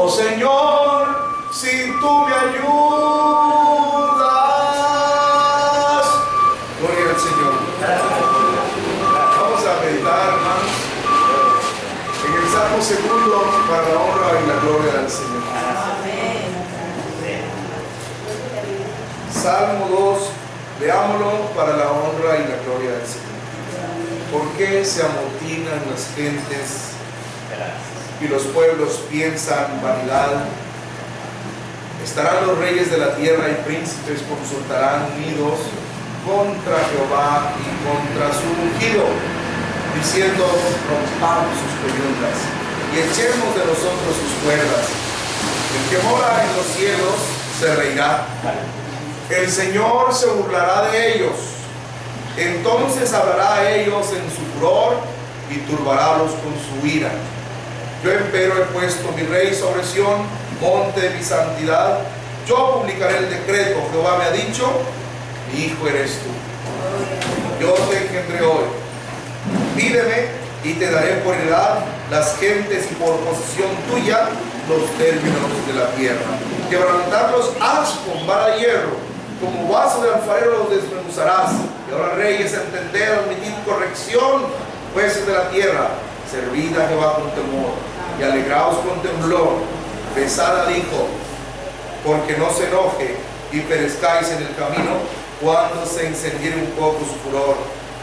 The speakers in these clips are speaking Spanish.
Oh Señor, si tú me ayudas. Gloria al Señor. Vamos a meditar, hermanos, en el Salmo segundo para la honra y la gloria del Señor. Salmo 2, leámoslo para la honra y la gloria del Señor. ¿Por qué se amotinan las gentes y los pueblos piensan vanidad? Estarán los reyes de la tierra y príncipes consultarán unidos contra Jehová y contra su ungido, diciendo: rompamos sus coyuntas y echemos de nosotros sus cuerdas. El que mora en los cielos se reirá. El Señor se burlará de ellos. Entonces hablará a ellos en su furor y turbarálos con su ira. Yo empero he puesto mi rey sobre Sión, monte de mi santidad. Yo publicaré el decreto. Jehová me ha dicho: mi hijo eres tú. Yo te engendré hoy. Pídeme y te daré por heredad las gentes y por posesión tuya los términos de la tierra. Quebrantarlos has con vara de hierro, como vaso de alfarero los desmenuzarás. Y ahora, reyes, entended, admitid corrección, jueces de la tierra, servid a Jehová con temor y alegraos con temblor. Besad al Hijo, porque no se enoje y perezcáis en el camino cuando se encendiere un poco su furor.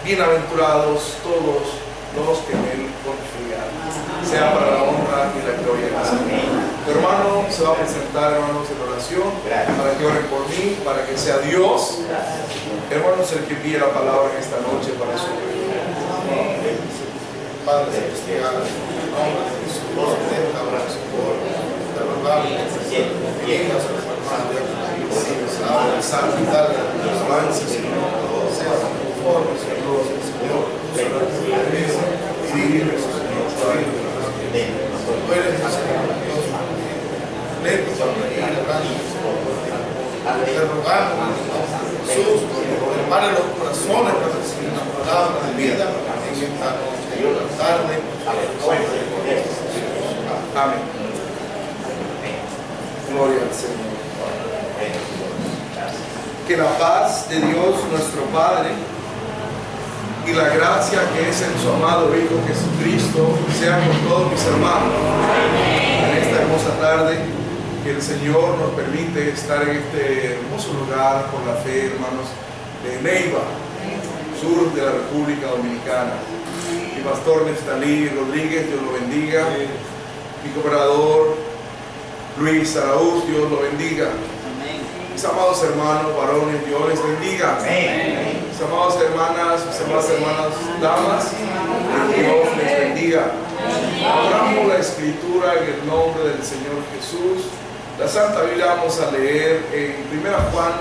Bienaventurados todos los que en él confían. Sea para la honra y la gloria del Señor. Tu hermano se va a presentar, hermanos, en oración, para que oren por mí, para que sea Dios, hermanos, el que envíe la palabra en esta noche para su vida. Padre celestial, en el nombre de Jesús, te abrazo por la verdad que llegas a los hermanos, la santidad, las alabanzas, Señor, sea conforme, Señor, y dile, Señor, tú eres el Señor Dios, lento para venir, te rogamos, Jesús, prepare los corazones para recibir una palabra de vida en esta noche, en esta tarde. Amén. Gloria al Señor. Que la paz de Dios nuestro Padre y la gracia que es en su amado Hijo Jesucristo sea con todos mis hermanos en esta hermosa tarde que el Señor nos permite estar en este hermoso lugar por la fe, hermanos, de Neiva, sur de la República Dominicana. Mi pastor Neftalí Rodríguez, Dios lo bendiga. Mi cooperador Luis Araúz, Dios lo bendiga. Mis amados hermanos varones, Dios les bendiga. Mis amadas hermanas, damas, Dios les bendiga. Abramos la escritura en el nombre del Señor Jesús. La Santa Biblia vamos a leer en 1 Juan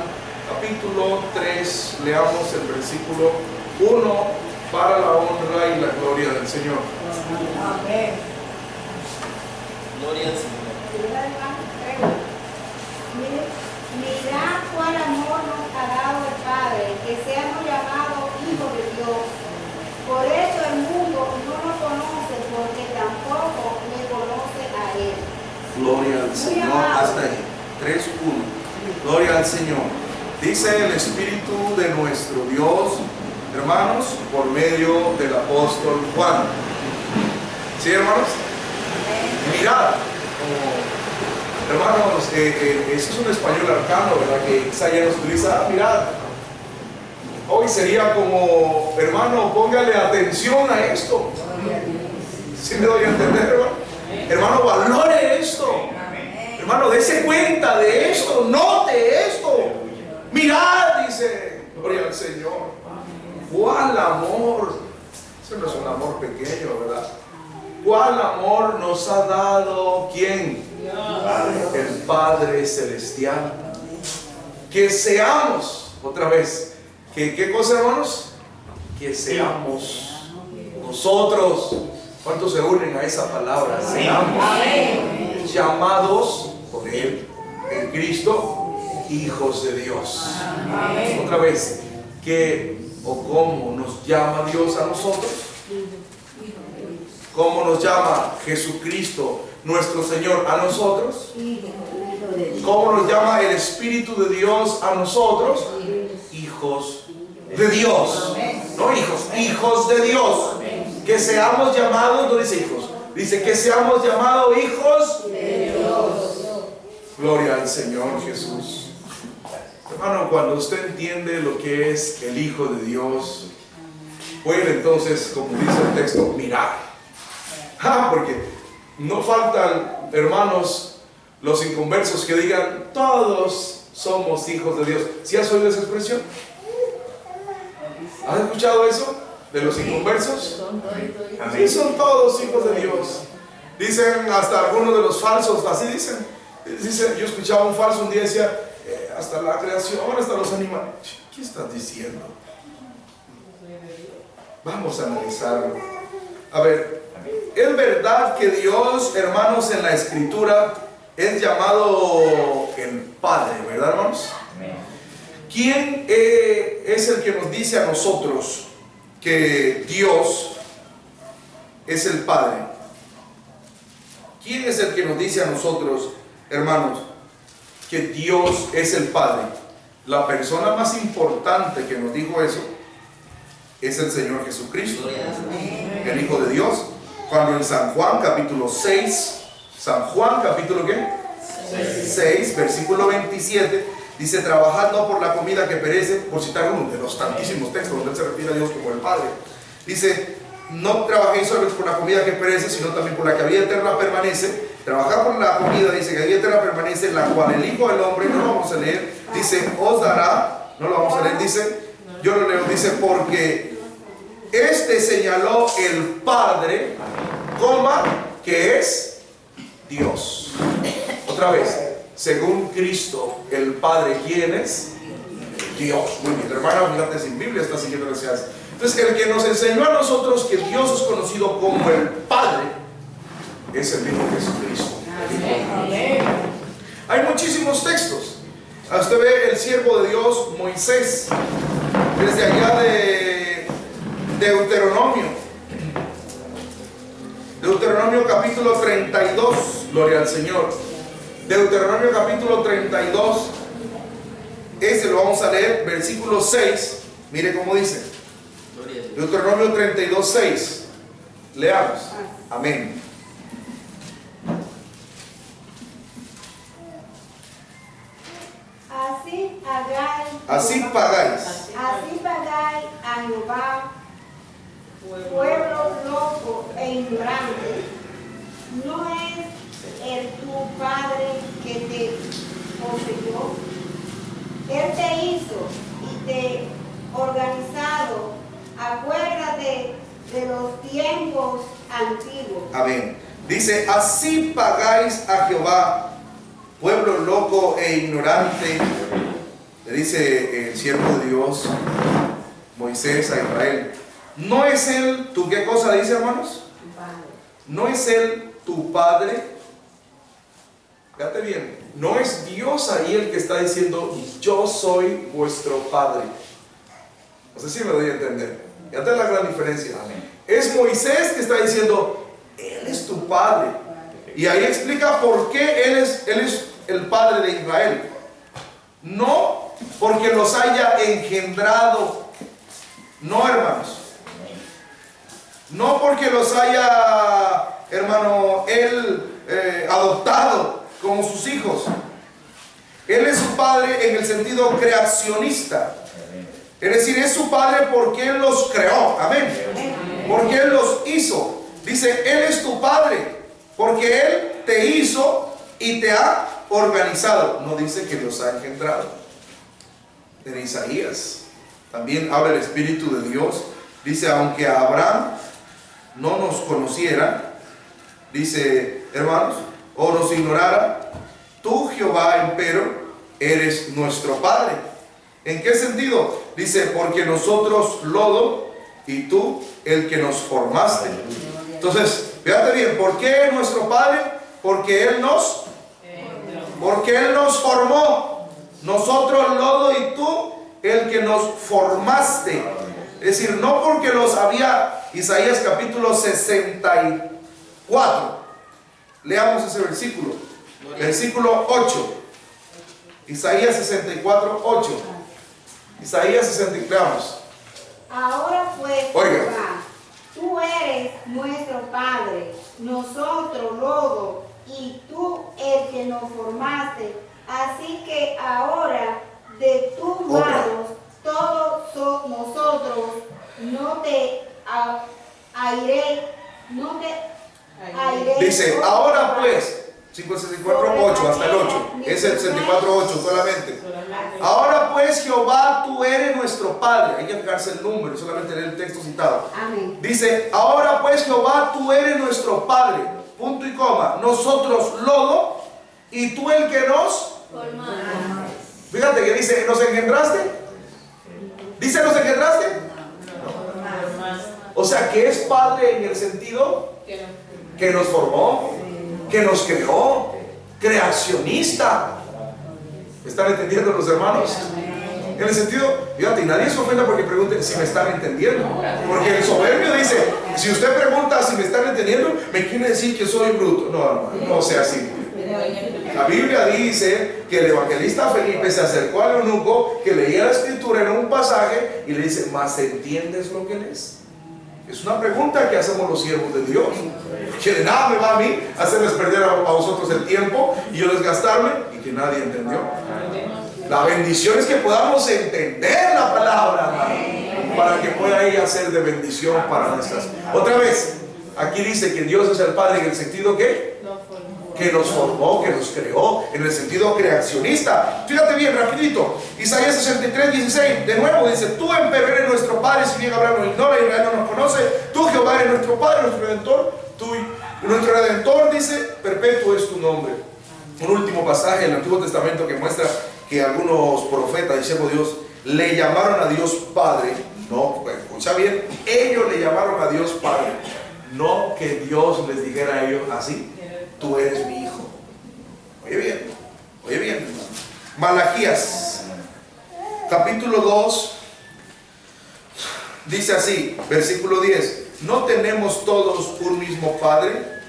capítulo 3, leamos el versículo 1 para la honra y la gloria del Señor. Amén. Gloria al Señor. Mirad cuál amor nos ha dado el Padre, que seamos llamados hijos de Dios. Por eso el mundo no lo conoce, porque tampoco le conoce a Él. Gloria al Señor. Hasta ahí. 3:1. Gloria al Señor. Dice el Espíritu de nuestro Dios, hermanos, por medio del apóstol Juan. ¿Sí, hermanos? Mirad, hermanos, eso es un español arcano, ¿verdad? Que Isaías nos utiliza. Mirad. Hoy sería como, hermano, póngale atención a esto. ¿Sí me doy a entender, hermano? Hermano, valore esto. Hermano, dése cuenta de esto, note esto. Mirad, dice, gloria al Señor. ¿Cuál amor? Eso no es un amor pequeño, ¿verdad? ¿Cuál amor nos ha dado quién? El Padre Celestial. Que seamos, otra vez, ¿qué cosa, hermanos? Que seamos nosotros. ¿Cuántos se unen a esa palabra? Seamos llamados por Él, en Cristo, hijos de Dios. Otra vez, ¿qué o cómo nos llama Dios a nosotros? ¿Cómo nos llama Jesucristo nuestro Señor a nosotros? ¿Cómo nos llama el Espíritu de Dios a nosotros? Hijos de Dios. No hijos, hijos de Dios. Que seamos llamados, no dice hijos, dice que seamos llamados hijos de Dios. Gloria al Señor Jesús. Hermano, cuando usted entiende lo que es el Hijo de Dios, puede entonces, como dice el texto, mirar. Porque no faltan, hermanos, los inconversos que digan, todos somos hijos de Dios. ¿Sí has oído esa expresión? ¿Has escuchado eso? ¿De los inconversos? Sí, son todos hijos de Dios. Dicen hasta algunos de los falsos, así dicen. Yo escuchaba un falso un día, decía, hasta la creación, hasta los animales. ¿Qué estás diciendo? Vamos a analizarlo. A ver, es verdad que Dios, hermanos, en la Escritura es llamado el Padre, ¿verdad, hermanos? ¿Quién es el que nos dice a nosotros que Dios es el Padre? ¿Quién es el que nos dice a nosotros, hermanos, que Dios es el Padre? La persona más importante que nos dijo eso es el Señor Jesucristo, el Hijo de Dios. Cuando en San Juan capítulo 6, San Juan capítulo ¿qué? 6, versículo 27, dice, trabajad no por la comida que perece, por citar uno de los tantísimos textos donde él se refiere a Dios como el Padre. Dice, no trabajéis solo por la comida que perece, sino también por la que a vida eterna permanece. Trabajad por la comida, dice, que a vida eterna permanece, la cual el Hijo del Hombre, no lo vamos a leer, dice, os dará, no lo vamos a leer, dice, yo lo leo, dice, porque este señaló el Padre, coma, que es Dios. Otra vez, según Cristo, el Padre, ¿quién es? Dios. Muy bien, hermana, fíjate, sin Biblia está siguiendo lo que se hace. Entonces, el que nos enseñó a nosotros que Dios es conocido como el Padre es el mismo Jesucristo. Hay muchísimos textos. Usted ve el siervo de Dios, Moisés, desde allá de Deuteronomio. Deuteronomio capítulo 32, gloria al Señor. Deuteronomio capítulo 32, ese lo vamos a leer, versículo 6. Mire cómo dice. Deuteronomio 32, 6. Leamos. Amén. Así pagáis a Jehová, pueblo loco e ignorante. ¿No es el tu Padre que te poseyó? Él te hizo y te organizado. Acuérdate de los tiempos antiguos. Amén. Dice, así pagáis a Jehová, pueblo loco e ignorante. Le dice el siervo de Dios, Moisés, a Israel. ¿No es él tu qué cosa dice, hermanos? ¿No es él tu Padre? Fíjate bien, no es Dios ahí el que está diciendo, yo soy vuestro Padre. No sé si me doy a entender. Fíjate la gran diferencia. Es Moisés que está diciendo, Él es tu Padre. Y ahí explica por qué Él es el Padre de Israel. No porque los haya engendrado. No, hermanos. No porque los haya, hermano, Él adoptado como sus hijos. Él es su Padre en el sentido creacionista. Es decir, es su Padre porque Él los creó. Amén. Porque Él los hizo. Dice, Él es tu Padre porque Él te hizo y te ha organizado. No dice que los ha engendrado. En Isaías también habla el Espíritu de Dios. Dice, aunque Abraham no nos conociera, dice, hermanos, o nos ignorara, tú, Jehová, empero, eres nuestro Padre. ¿En qué sentido? Dice, porque nosotros lodo y tú el que nos formaste. Entonces, fíjate bien, ¿por qué nuestro Padre? Porque Él nos formó. Nosotros lodo y tú el que nos formaste. Es decir, no porque los había, Isaías capítulo 64, Leamos ese versículo. Versículo 8. Isaías 64, 8. Isaías 64. Veamos. Ahora pues, Oiga. Jehová, tú eres nuestro Padre, nosotros lodo, y tú el que nos formaste. Así que ahora de tus manos todos nosotros no te airé. Dice, ahora pues, 64, 8, hasta el 8. Es el 64, 8 solamente. Ahora pues, Jehová, tú eres nuestro Padre. Hay que fijarse el número, solamente leer el texto citado. Amén. Dice, ahora pues, Jehová, tú eres nuestro Padre. Punto y coma. Nosotros lodo, y tú el que nos formaste. Fíjate que dice, ¿nos engendraste? ¿Dice, nos engendraste? O sea, que es Padre en el sentido que nos formó, que nos creó, creacionista. ¿Están entendiendo los hermanos? En el sentido, fíjate, y nadie se ofenda porque pregunte si me están entendiendo. Porque el soberbio dice, si usted pregunta si me están entendiendo, me quiere decir que soy bruto. No, hermano, no sea así. La Biblia dice que el evangelista Felipe se acercó al eunuco que leía la escritura en un pasaje y le dice, ¿mas entiendes lo que lees? Es una pregunta que hacemos los siervos de Dios. Que de nada me va a mí hacerles perder a vosotros el tiempo y yo desgastarme, y que nadie entendió. La bendición es que podamos entender la palabra, hermano, para que pueda ella ser de bendición para nuestras. Otra vez, aquí dice que Dios es el Padre en el sentido que nos formó, que nos creó, en el sentido creacionista. Fíjate bien, rapidito, Isaías 63, 16, de nuevo dice, tú empero eres nuestro Padre, si bien Abraham nos ignora, Israel no nos conoce, tú Jehová eres nuestro Padre, nuestro Redentor, nuestro Redentor, dice, perpetuo es tu nombre. Un último pasaje en el Antiguo Testamento que muestra que algunos profetas y siervos de Dios le llamaron a Dios Padre. No, escucha bien, ellos le llamaron a Dios Padre, no que Dios les dijera a ellos así, tú eres mi hijo. Oye bien, hermano. Malaquías, capítulo 2, dice así, versículo 10, ¿no tenemos todos un mismo Padre?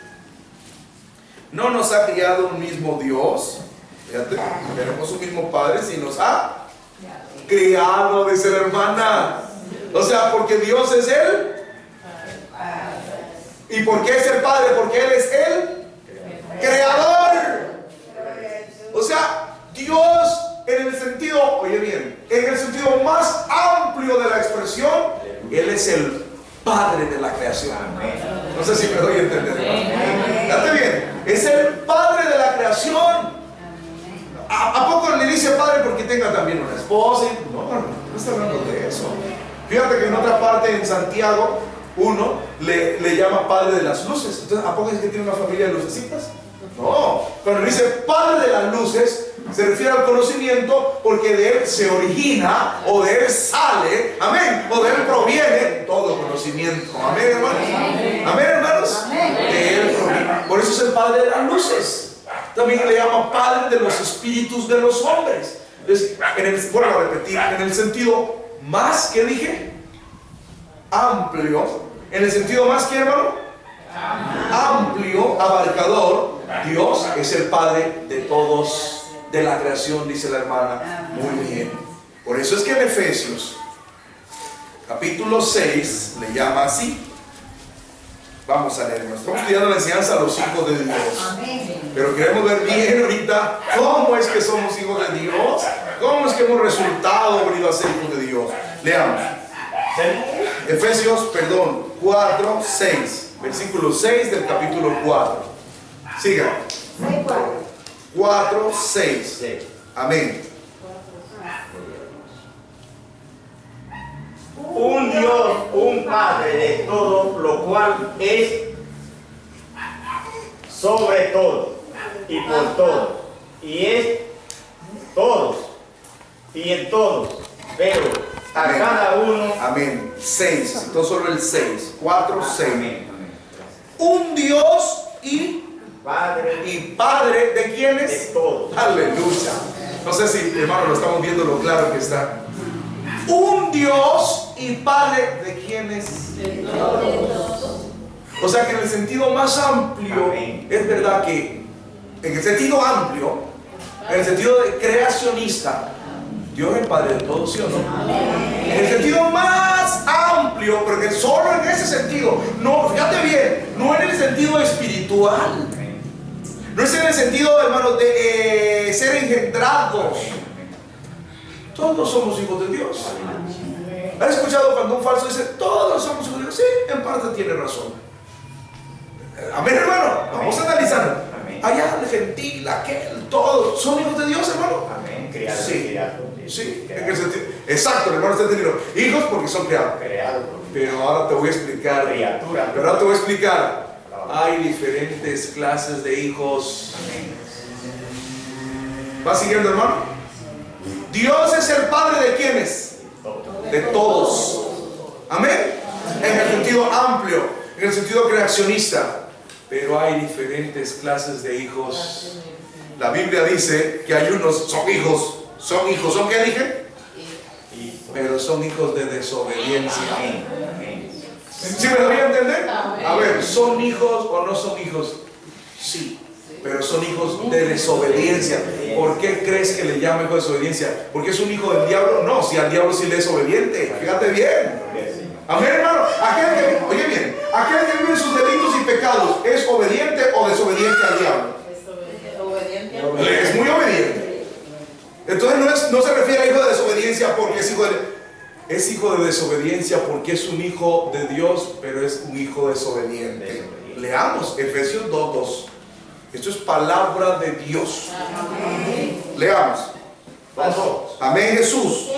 ¿No nos ha criado un mismo Dios? Fíjate, tenemos un mismo Padre si nos ha criado, dice la hermana. O sea, porque Dios es Él. ¿Y por qué es el Padre? Porque Él es el Creador. O sea, Dios en el sentido, oye bien, en el sentido más amplio de la expresión, Él es el Padre de la creación. No sé si me doy a entender. Fíjate bien, es el Padre de la creación. ¿A poco le dice Padre porque tenga también una esposa? No está hablando de eso. Fíjate que en otra parte, en Santiago 1, le llama Padre de las luces. Entonces, ¿a poco es que tiene una familia de lucecitas? No, cuando dice Padre de las luces, se refiere al conocimiento, porque de Él se origina, o de Él sale, amén, o de Él proviene todo conocimiento. Amén, hermanos. Amén, hermanos. De Él proviene. Por eso es el Padre de las luces. También le llama Padre de los espíritus de los hombres. Entonces, vuelvo a repetir, en el sentido más, ¿qué dije? Amplio. En el sentido más, ¿qué, hermano? Amplio, abarcador. Dios es el Padre de todos, de la creación, dice la hermana. Muy bien. Por eso es que en Efesios capítulo 6 le llama así. Vamos a leer. Estamos estudiando la enseñanza a los hijos de Dios. Pero queremos ver bien ahorita cómo es que somos hijos de Dios, cómo es que hemos venido a ser hijos de Dios. Leamos. Efesios, 4, 6. Versículo 6 del capítulo 4. Siga. 4, 6. Amén. Un Dios, un Padre de todo, lo cual es sobre todo y por todo, y es todos y en todos, pero a Amén. cada uno. Amén. 6. Entonces solo el 6. 4, 6. Un Dios y Padre de quienes? De todos. Aleluya. No sé si, hermano, lo estamos viendo lo claro que está. Un Dios y Padre de quienes. O sea que en el sentido más amplio, Amén. es verdad que en el sentido amplio, en el sentido de creacionista, Dios es Padre de todos, ¿sí o no? En el sentido más amplio, porque solo en ese sentido, no, fíjate bien, no en el sentido espiritual, no es en el sentido, hermanos, de ser engendrados. Todos somos hijos de Dios. ¿Has escuchado cuando un falso dice, todos somos hijos de Dios? Sí, en parte tiene razón. Amén, hermano. Vamos a analizar. Allá, el gentil, aquel, todos son hijos de Dios, hermano. Amén. Criados. Sí. Sí, en el sentido. Exacto, hermano, está entendiendo. Hijos porque son criados. Pero ahora te voy a explicar. Criatura. Pero ahora te voy a explicar. Hay diferentes clases de hijos. ¿Va siguiendo, hermano? Dios es el Padre de ¿quiénes? De todos. Amén. En el sentido amplio, en el sentido creacionista. Pero hay diferentes clases de hijos. La Biblia dice que hay unos son hijos. ¿Son hijos? ¿Son qué dije? Pero son hijos de desobediencia. ¿Sí me lo voy a entender? A ver, ¿son hijos o no son hijos? Sí, pero son hijos de desobediencia. ¿Por qué crees que le llama hijo de desobediencia? ¿Porque es un hijo del diablo? No, si al diablo sí le es obediente. Fíjate bien. Amén, hermano. Oye bien, aquel que vive en sus delitos y pecados, ¿es obediente o desobediente al diablo? Le es muy obediente. Entonces no se refiere a hijo de desobediencia porque es hijo de desobediencia porque es un hijo de Dios, pero es un hijo desobediente. Leamos Efesios 2:2. Esto es palabra de Dios. Leamos. Amén, Jesús.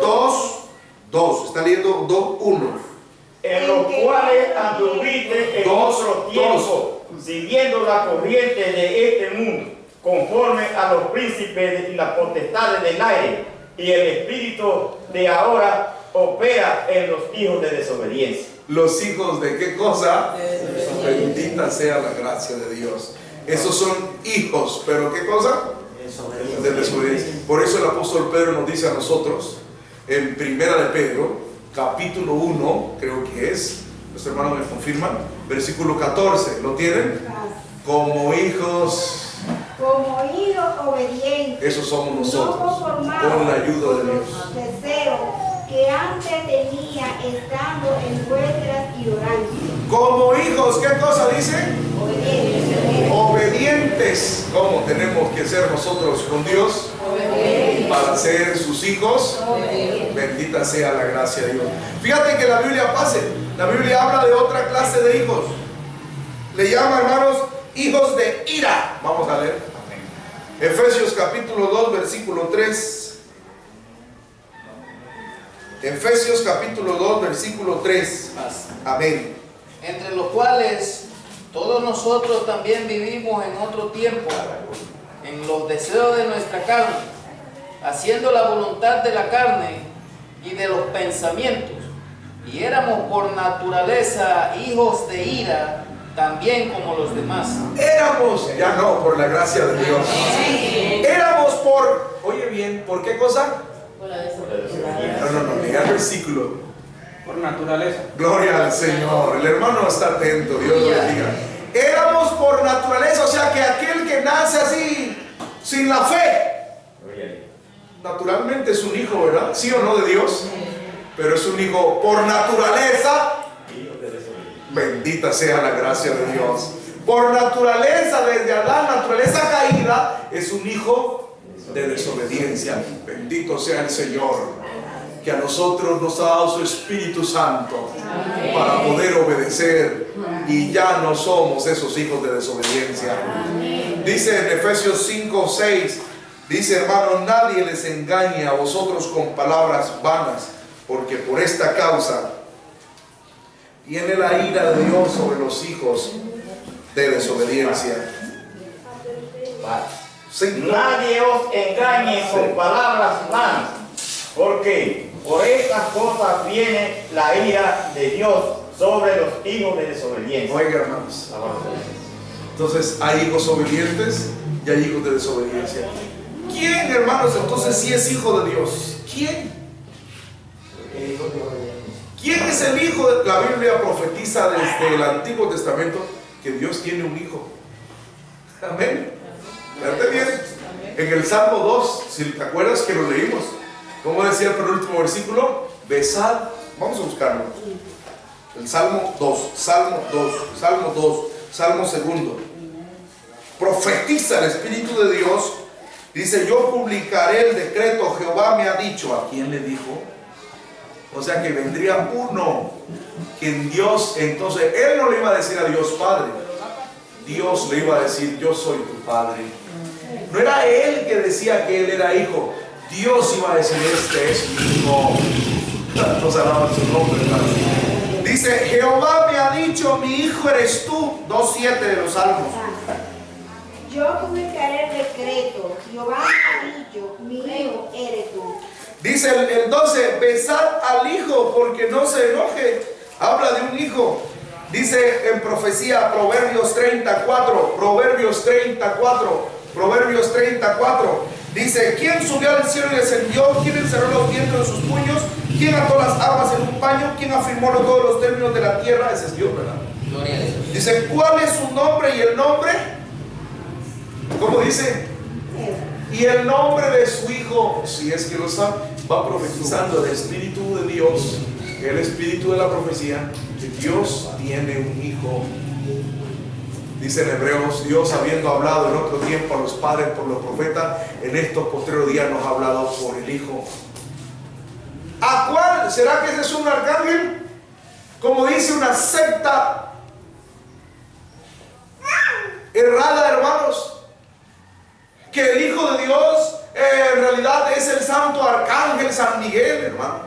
2:2. Está leyendo 2:1. En los cuales anduviste en otro tiempo, siguiendo la corriente de este mundo, conforme a los príncipes y las potestades del aire, y el espíritu de ahora opera en los hijos de desobediencia. ¿Los hijos de qué cosa? Bendita sea la gracia de Dios. Esos son hijos, pero ¿qué cosa? De desobediencia. Por eso el apóstol Pedro nos dice a nosotros, en primera de Pedro, capítulo 1, creo que es, los hermanos me confirman, versículo 14, ¿lo tienen? Como hijos obedientes, esos somos nosotros, no conformados con la ayuda de con Dios. los deseos que antes tenía estando en vuestras ignorancias. Como hijos, ¿qué cosa dice? Obedientes. Obedientes. ¿Cómo tenemos que ser nosotros con Dios? Obedientes. Para ser sus hijos. Obedientes. Bendita sea la gracia de Dios. Fíjate que la Biblia habla de otra clase de hijos. Le llama, hermanos, hijos de ira. Vamos a leer. Efesios capítulo 2, versículo 3. Efesios capítulo 2, versículo 3. Amén. Entre los cuales todos nosotros también vivimos en otro tiempo, en los deseos de nuestra carne, haciendo la voluntad de la carne y de los pensamientos, y éramos por naturaleza hijos de ira, también como los demás. Éramos, ya no, por la gracia de Dios. Éramos por, oye bien, ¿por qué cosa? No, lea el versículo. Por naturaleza. Gloria al Señor. El hermano está atento, Dios lo bendiga. Éramos por naturaleza, o sea que aquel que nace así, sin la fe, naturalmente es un hijo, ¿verdad? ¿Sí o no de Dios? Pero es un hijo por naturaleza. Bendita sea la gracia de Dios. Por naturaleza, desde Adán, naturaleza caída, es un hijo de desobediencia. Bendito sea el Señor, que a nosotros nos ha dado su Espíritu Santo para poder obedecer, y ya no somos esos hijos de desobediencia. Dice en Efesios 5:6, dice, hermanos, nadie les engañe a vosotros con palabras vanas, porque por esta causa viene la ira de Dios sobre los hijos de desobediencia. Nadie os engañe con palabras vanas, porque por estas cosas viene la ira de Dios sobre los hijos de desobediencia. Oiga, hermanos, entonces hay hijos obedientes y hay hijos de desobediencia. ¿Quién, hermanos, entonces sí es hijo de Dios? ¿Quién? ¿Quién es el hijo? La Biblia profetiza desde el Antiguo Testamento que Dios tiene un hijo. Amén. Fíjate bien. En el Salmo 2, si te acuerdas que lo leímos, ¿cómo decía el penúltimo versículo? Besad. Vamos a buscarlo. El Salmo 2, Salmo 2, Salmo 2, Salmo 2. Profetiza el Espíritu de Dios. Dice, yo publicaré el decreto, Jehová me ha dicho. ¿A quién le dijo? O sea que vendría uno, quien Dios, entonces, él no le iba a decir a Dios Padre. Dios le iba a decir, yo soy tu Padre. No era él que decía que él era hijo. Dios iba a decir, este es mi hijo. Nos alaban su nombre, hermanos. Dice, Jehová me ha dicho, mi hijo eres tú. 2:7 de los Salmos. Yo publicaré el decreto, Jehová me ha dicho, mi hijo eres tú. Dice el 12, besad al hijo porque no se enoje. Habla de un hijo. Dice en profecía, Proverbios 34, Proverbios 34, Proverbios 34. Dice, ¿quién subió al cielo y descendió? ¿Quién encerró los vientos en sus puños? ¿Quién ató las aguas en un paño? ¿Quién afirmó todos los términos de la tierra? Ese es Dios, ¿verdad? Gloria a Dios. Dice, ¿cuál es su nombre y el nombre? ¿Cómo dice? Y el nombre de su hijo, si es que lo sabe, va profetizando el Espíritu de Dios, el Espíritu de la profecía, que Dios tiene un hijo. Dice en Hebreos, Dios habiendo hablado en otro tiempo a los padres por los profetas, en estos postreros días nos ha hablado por el Hijo. ¿A cuál? ¿Será que ese es un arcángel? Como dice una secta errada, hermanos, que el Hijo de Dios en realidad es el santo arcángel San Miguel, hermano.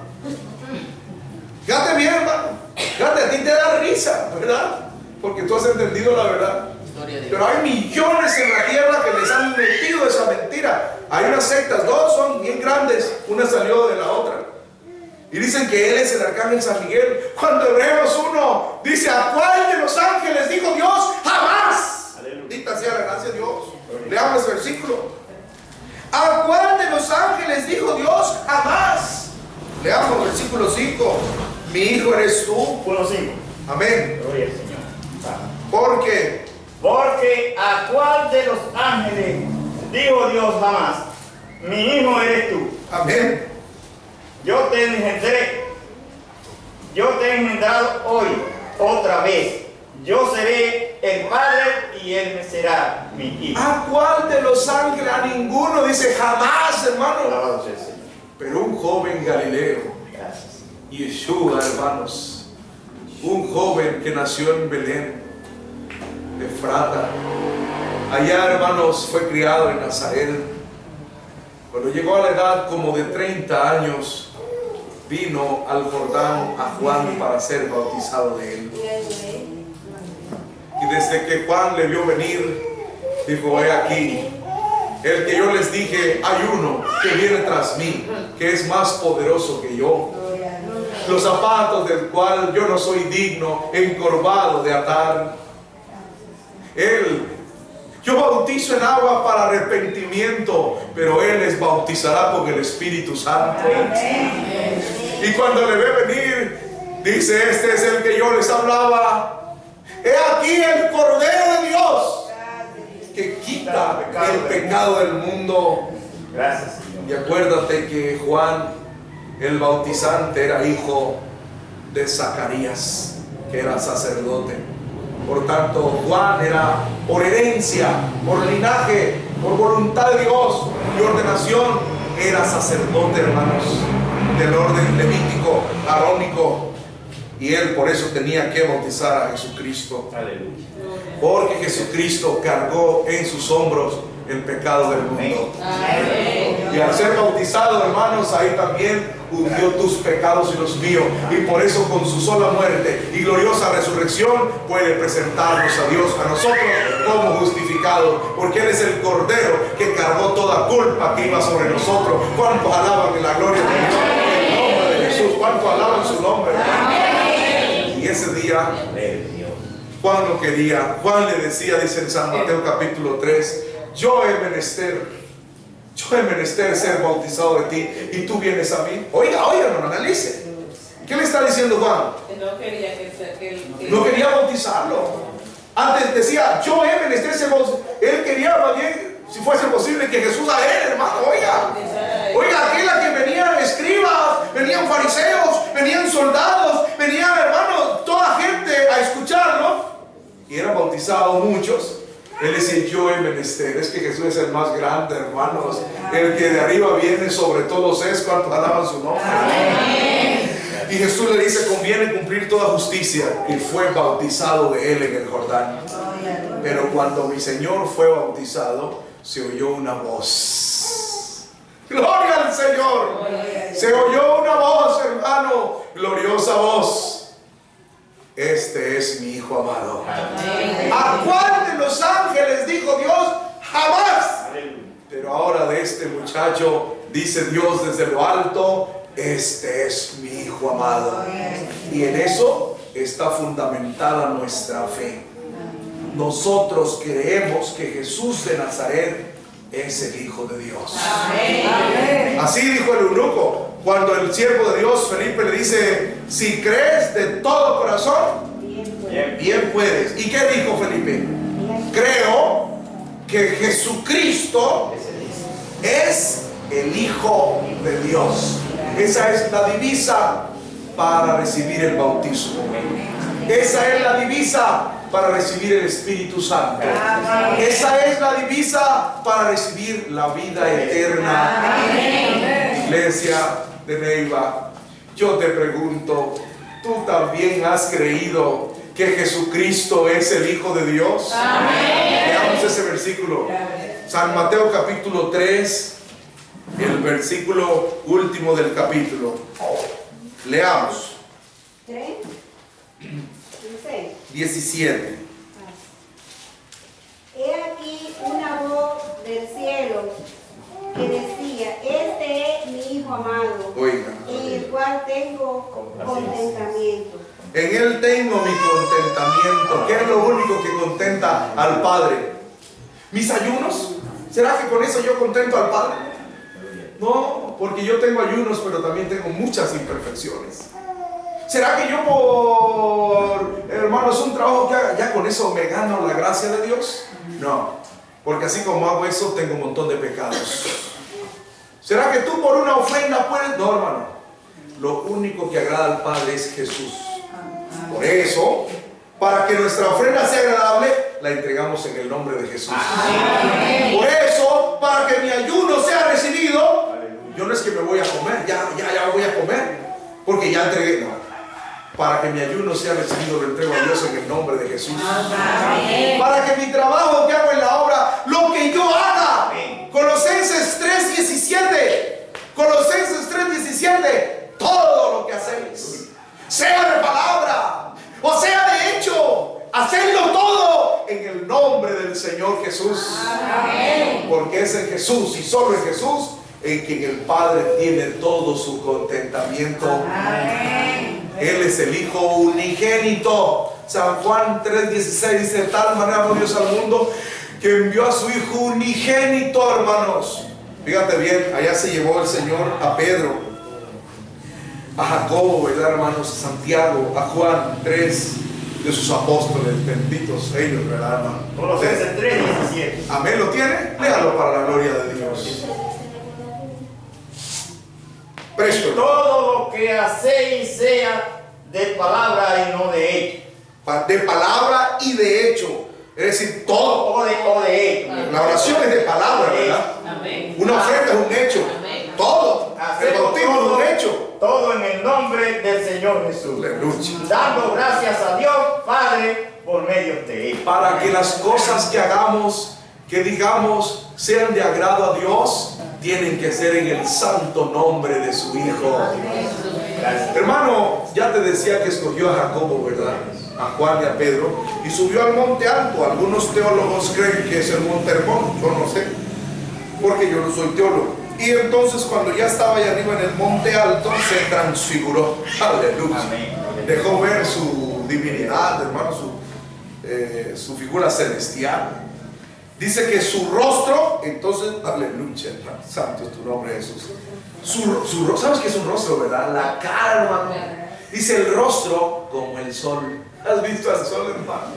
Fíjate bien, hermano. Fíjate, a ti te da risa, ¿verdad? Porque tú has entendido la verdad. Pero hay millones en la tierra que les han metido esa mentira. Hay unas sectas, dos son bien grandes, una salió de la otra. Y dicen que él es el arcángel San Miguel. Cuando Hebreos 1 dice, ¿a cuál de los ángeles dijo Dios? ¡Jamás! Bendita sea la gracia de Dios. Leamos el versículo. ¿A cuál de los ángeles dijo Dios? Jamás. Leamos el versículo 5. Mi hijo eres tú. 1:5. Amén. Gloria al Señor. Porque ¿a cuál de los ángeles dijo Dios jamás? Mi hijo eres tú. Amén. Yo te he engendrado hoy, otra vez. Yo seré el padre y él me será mi hijo. ¿A cuál de los ángeles? A ninguno. Dice jamás, hermano. Alabado sea el Señor. Pero un joven Galileo, Gracias. Yeshua, hermanos, un joven que nació en Belén, Efrata, allá, hermanos, fue criado en Nazaret. Cuando llegó a la edad como de 30 años, vino al Jordán a Juan para ser bautizado de él. Y desde que Juan le vio venir, dijo, he aquí, el que yo les dije, hay uno que viene tras mí, que es más poderoso que yo, los zapatos del cual yo no soy digno, encorvado de atar. Yo bautizo en agua para arrepentimiento, pero él les bautizará con el Espíritu Santo. Y cuando le ve venir, dice, este es el que yo les hablaba. He aquí el Cordero de Dios que quita el pecado del mundo. Gracias, Señor. Y acuérdate que Juan el Bautizante era hijo de Zacarías, que era sacerdote. Por tanto, Juan era por herencia, por linaje, por voluntad de Dios y ordenación, era sacerdote, hermanos, del orden levítico, arónico. Y él por eso tenía que bautizar a Jesucristo. Aleluya. Porque Jesucristo cargó en sus hombros el pecado del mundo. Amén. Y al ser bautizado, hermanos, ahí también hundió tus pecados y los míos. Y por eso con su sola muerte y gloriosa resurrección puede presentarnos a Dios, a nosotros, como justificados. Porque Él es el Cordero que cargó toda culpa que iba sobre nosotros. ¿Cuántos alaban en la gloria de Dios? En el nombre de Jesús. ¿Cuántos alaban su nombre? Y ese día Juan lo quería. Juan le decía, dice en San Mateo capítulo 3, yo he menester ser bautizado de ti y tú vienes a mí. Oiga, no analice. ¿Qué le está diciendo Juan? Que no quería No quería bautizarlo. Antes decía, yo he menester ser bautizado. Él quería más bien, si fuese posible, que Jesús a él, hermano. Oiga, aquella que venían escribas, venían fariseos, venían soldados, venían, hermanos, toda gente a escucharlo. Y eran bautizados muchos. Él decía, yo he menester. Es que Jesús es el más grande, hermanos. El que de arriba viene sobre todos es. ¿Cuántos alaban su nombre? Amén. Y Jesús le dice, conviene cumplir toda justicia. Y fue bautizado de él en el Jordán. Pero cuando mi Señor fue bautizado, se oyó una voz. Gloria al Señor. Se oyó una voz, hermano. Gloriosa voz. Este es mi Hijo amado. ¿A cuál de los ángeles dijo Dios? Jamás. Pero ahora de este muchacho dice Dios desde lo alto, este es mi Hijo amado. Y en eso está fundamentada nuestra fe. Nosotros creemos que Jesús de Nazaret es el Hijo de Dios. Así dijo el eunuco. Cuando el siervo de Dios, Felipe, le dice, si crees de todo corazón, bien puedes. ¿Y qué dijo Felipe? Creo que Jesucristo es el Hijo de Dios. Esa es la divisa para recibir el bautismo. Esa es la divisa para recibir el Espíritu Santo. Esa es la divisa para recibir la vida eterna. Iglesia de Neiva, yo te pregunto, ¿tú también has creído que Jesucristo es el Hijo de Dios? Veamos ese versículo. San Mateo capítulo 3, el versículo último del capítulo. Leamos. 3, 17. He aquí una voz del cielo que decía, este es mi Hijo amado, Oiga, en el cual tengo contentamiento. en Él tengo mi contentamiento. ¿Qué es lo único que contenta al Padre? ¿Mis ayunos? ¿Será que con eso yo contento al Padre? No, porque yo tengo ayunos, pero también tengo muchas imperfecciones. ¿Será que yo por, hermanos, un trabajo que haga, ya con eso me gano la gracia de Dios? No, porque así como hago eso, tengo un montón de pecados. ¿Será que tú por una ofrenda puedes? No, hermano. Lo único que agrada al Padre es Jesús. Por eso, para que nuestra ofrenda sea agradable, la entregamos en el nombre de Jesús. Por eso, para que mi ayuno sea recibido, yo no es que me voy a comer, ya voy a comer, porque ya entregué. No. Para que mi ayuno sea recibido, lo entrego a Dios en el nombre de Jesús. Para que mi trabajo que hago en la obra, lo que yo haga. Colosenses 3:17. Colosenses 3:17. Todo lo que hacéis, sea de palabra o sea de hecho, hacedlo todo en el nombre del Señor Jesús. Porque es en Jesús y solo en Jesús en quien el Padre tiene todo su contentamiento. Él es el Hijo unigénito. San Juan 3:16 dice, de tal manera amó Dios al mundo que envió a su Hijo unigénito, hermanos. Fíjate bien, allá se llevó el Señor a Pedro, a Jacobo, ¿verdad, hermanos? A Santiago, a Juan, 3 de sus apóstoles, benditos ellos, ¿verdad, hermano? Colosenses 3:17. Amén, ¿lo tiene? Léalo para la gloria de Dios. Presto. Todo lo que hacéis sea de palabra y no de hecho. De palabra y de hecho. Es decir, todo. O de hecho. La oración es de palabra, ¿verdad? Amén. Una ofrenda es un hecho. Amén. Todo. El bautismo es un hecho. Todo en el nombre del Señor Jesús. Aleluya. Dando gracias a Dios Padre por medio de Él. Para que las cosas que hagamos, que digamos, sean de agrado a Dios, tienen que ser en el santo nombre de su Hijo. Hermano, ya te decía que escogió a Jacobo, ¿verdad? A Juan y a Pedro, y subió al monte alto. Algunos teólogos creen que es el monte Hermón, yo no sé, porque yo no soy teólogo. Y entonces cuando ya estaba allá arriba en el monte alto, se transfiguró. Aleluya. Dejó ver su divinidad, hermano, su figura celestial. Dice que su rostro, entonces, aleluya, santo es tu nombre, Jesús. ¿Sabes qué es un rostro, verdad? La cara, hermano. Dice el rostro como el sol. ¿Has visto al sol, hermano?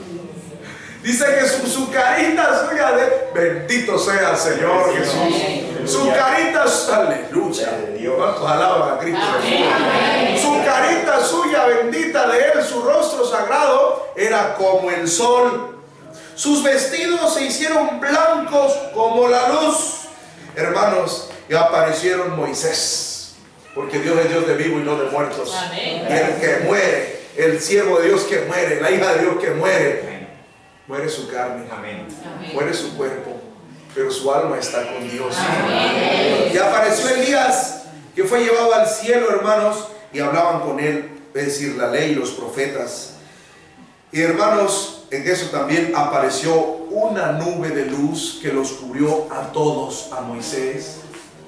Dice que su carita suya de bendito sea el Señor Jesús. Su carita, aleluya. ¿Cuántos alaban a Cristo Jesús? Su carita suya bendita de él, su rostro sagrado era como el sol. Sus vestidos se hicieron blancos como la luz. Hermanos, y aparecieron Moisés, porque Dios es Dios de vivos y no de muertos. Amén. Y el que muere, el siervo de Dios que muere, la hija de Dios que muere, muere su carne. Amén. Muere su cuerpo, pero su alma está con Dios. Amén. Y apareció Elías, que fue llevado al cielo, hermanos, y hablaban con él, es decir, la ley y los profetas. Y hermanos, en eso también apareció una nube de luz que los cubrió a todos, a Moisés,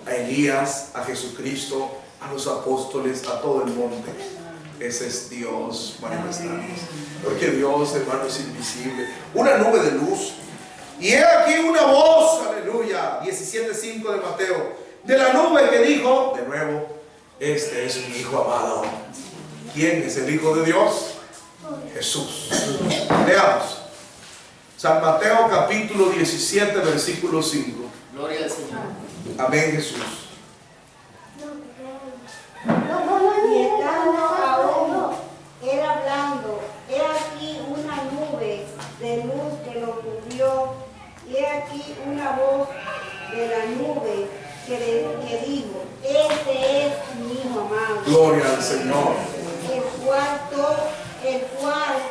a Elías, a Jesucristo, a los apóstoles, a todo el monte. Ese es Dios manifestándose. Porque Dios, hermano, es invisible. Una nube de luz. Y he aquí una voz, aleluya, 17:5 de Mateo, de la nube que dijo, de nuevo, este es mi Hijo amado. ¿Quién es el Hijo de Dios? Jesús. Leamos. San Mateo capítulo 17, versículo 5. Gloria al Señor. Amén, Jesús. Y estando aún él hablando, he aquí una nube de luz que lo cubrió, y he aquí una voz de la nube que dijo, este es mi Hijo amado. Gloria al Señor. El cual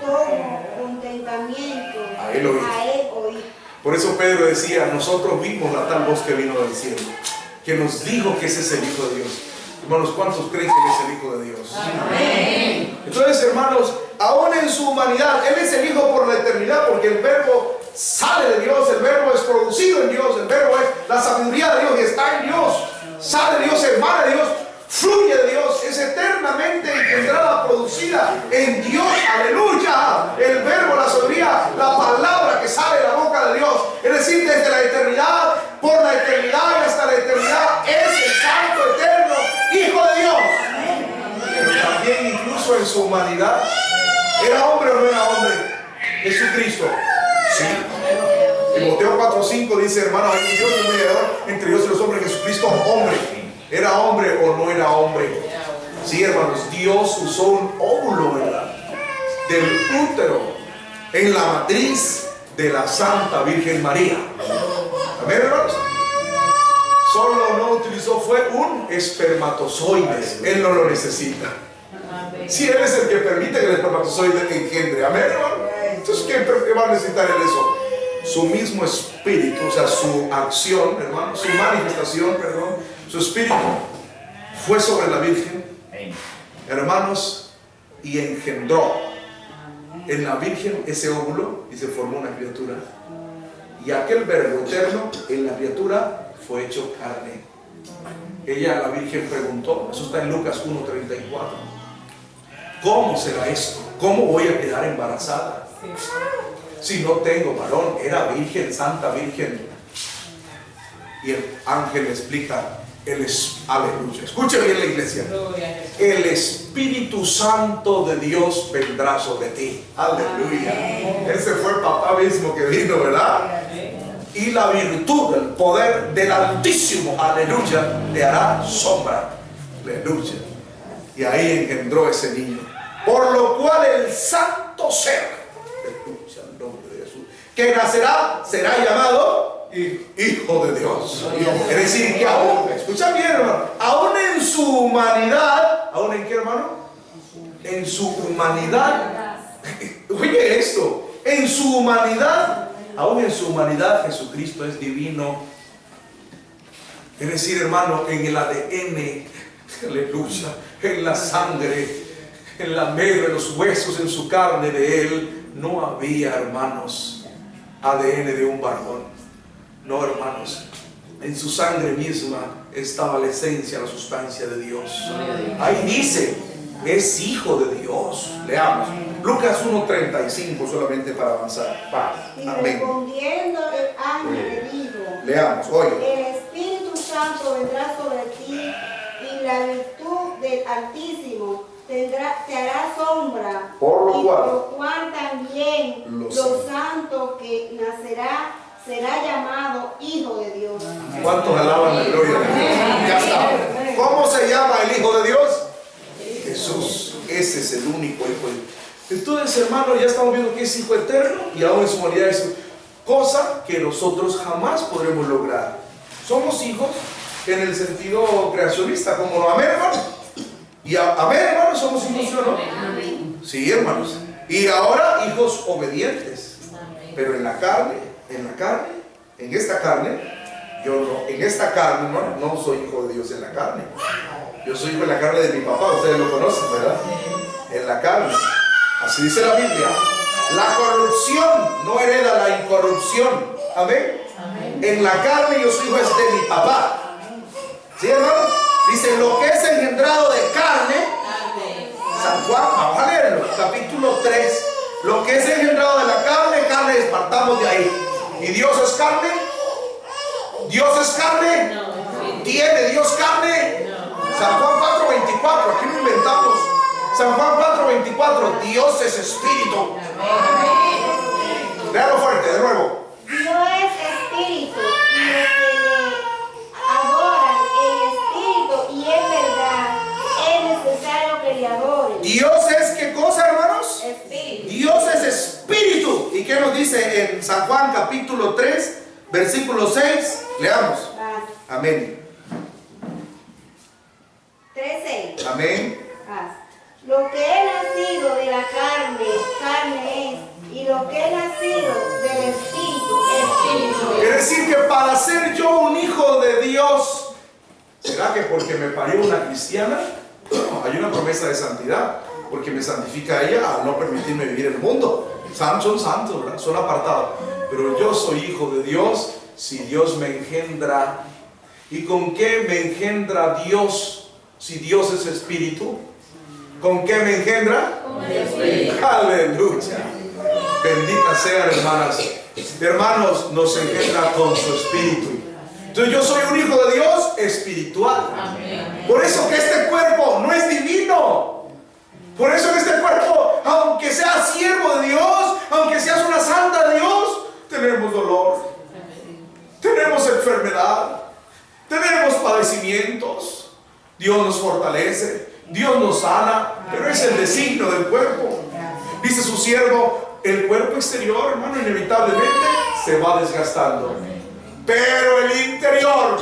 tomo contentamiento A él oír. Por eso Pedro decía, nosotros vimos la tal voz que vino del cielo, que nos dijo que ese es el Hijo de Dios. Hermanos, ¿cuántos creen que es el Hijo de Dios? Amén. Entonces, hermanos, aún en su humanidad, Él es el Hijo por la eternidad, porque el verbo sale de Dios, el verbo es producido en Dios, el verbo es la sabiduría de Dios y está en Dios, sale de Dios, emana de Dios, fluye de Dios, es eternamente engendrada, producida en Dios, aleluya. El verbo, la sabiduría, la palabra que sale de la boca de Dios, es decir, desde la eternidad, por la eternidad y hasta la eternidad, es el Santo Eterno Hijo de Dios. Pero también incluso en su humanidad, ¿era hombre o no era hombre? Jesucristo. Sí. Timoteo 4:5 dice, hermanos, hay un Dios y un mediador entre Dios y los hombres, Jesucristo, hombre. ¿Era hombre o no era hombre? Sí, hermanos, Dios usó un óvulo, ¿verdad?, del útero en la matriz de la Santa Virgen María. Amén, hermanos. Solo no utilizó, fue un espermatozoide. Él no lo necesita. Si Él es el que permite que el espermatozoide engendre. Amén, hermano. Entonces, ¿qué va a necesitar Él eso? Su mismo espíritu, o sea, su acción, hermano, su manifestación, perdón, su espíritu fue sobre la Virgen, hermanos, y engendró en la Virgen ese óvulo y se formó una criatura. Y aquel verbo eterno en la criatura fue hecho carne. Ella, la Virgen, preguntó, eso está en Lucas 1:34, ¿cómo será esto? ¿Cómo voy a quedar embarazada si no tengo varón? Era virgen, santa virgen. Y el ángel le explica, aleluya, escuche bien la iglesia, el Espíritu Santo de Dios vendrá sobre ti. Aleluya. Ese fue el papá mismo que vino, ¿verdad? Y la virtud, el poder del Altísimo, aleluya, te hará sombra. Aleluya. Y ahí engendró ese niño, por lo cual el santo ser, aleluya, el nombre de Jesús, que nacerá, será llamado Hijo de Dios. Es decir, que aún, escucha bien, hermano, aún en su humanidad, ¿aún en qué, hermano? En su humanidad, oye esto, en su humanidad, aún en su humanidad, Jesucristo es divino. Es decir, hermano, en el ADN, aleluya, en la sangre, en la médula, en los huesos, en su carne de Él, no había, hermanos, ADN de un varón. No, hermanos, en su sangre misma estaba la esencia, la sustancia de Dios. Ahí dice, es Hijo de Dios. Leamos Lucas 1:35 solamente para avanzar. Y Amén. respondiendo el ángel le dijo, leamos, oye. el Espíritu Santo vendrá sobre ti y la virtud del Altísimo te hará sombra, por lo y cual, por lo cual también los los santos que nacerá será llamado Hijo de Dios. ¿cuántos alaban la gloria de Dios? Ya está. ¿Cómo se llama el Hijo de Dios? Jesús. Ese es el único Hijo de Dios. Entonces, hermanos, ya estamos viendo que es Hijo eterno y aún en su humanidad es cosa que nosotros jamás podremos lograr. Somos hijos en el sentido creacionista, como lo amén, hermano. Y amén, hermanos, somos hijos, ¿sí o no? Sí, hermanos. Y ahora hijos obedientes. Pero en esta carne, yo no, en esta carne, no soy hijo de Dios en la carne. Yo soy hijo en la carne de mi papá, ustedes lo conocen, ¿verdad? En la carne. Así dice la Biblia. La corrupción no hereda la incorrupción. Amén. En la carne yo soy hijo de mi papá. ¿Sí, hermano? Dice, lo que es engendrado de carne, San Juan, vamos a leerlo, capítulo 3. Lo que es engendrado de la carne, carne despartamos de ahí. ¿Y Dios es carne? ¿Dios es carne? ¿Tiene Dios carne? San Juan 4:24, aquí lo inventamos. San Juan 4:24, Dios es espíritu. Léalo fuerte, de nuevo. Dios es espíritu, y los que le adoran en espíritu y en verdad, es necesario que le adoren. Dios es, ¿qué cosa, hermanos? Espíritu. Dios es espíritu. ¿Y qué nos dice en San Juan capítulo 3, versículo 6? Leamos. Amén. 3:6. Amén. Lo que es nacido de la carne, carne es, y lo que es nacido del espíritu, espíritu es. Quiere decir que para ser yo un hijo de Dios, ¿será que porque me parió una cristiana? No, hay una promesa de santidad, porque me santifica ella al no permitirme vivir en el mundo. Son santos, ¿verdad? Son apartados. Pero yo soy hijo de Dios si Dios me engendra. ¿Y con qué me engendra Dios si Dios es espíritu? ¿Con qué me engendra? Con el espíritu. Aleluya. Bendita sean, hermanas. Hermanos, nos engendra con su espíritu. Entonces yo soy un hijo de Dios espiritual. Por eso que este cuerpo no es divino. Por eso que este cuerpo, aunque seas siervo de Dios, aunque seas una santa de Dios, tenemos dolor, tenemos enfermedad, tenemos padecimientos. Dios nos fortalece, Dios nos sana, pero es el designio del cuerpo. Dice su siervo, el cuerpo exterior, hermano, inevitablemente se va desgastando, pero el interior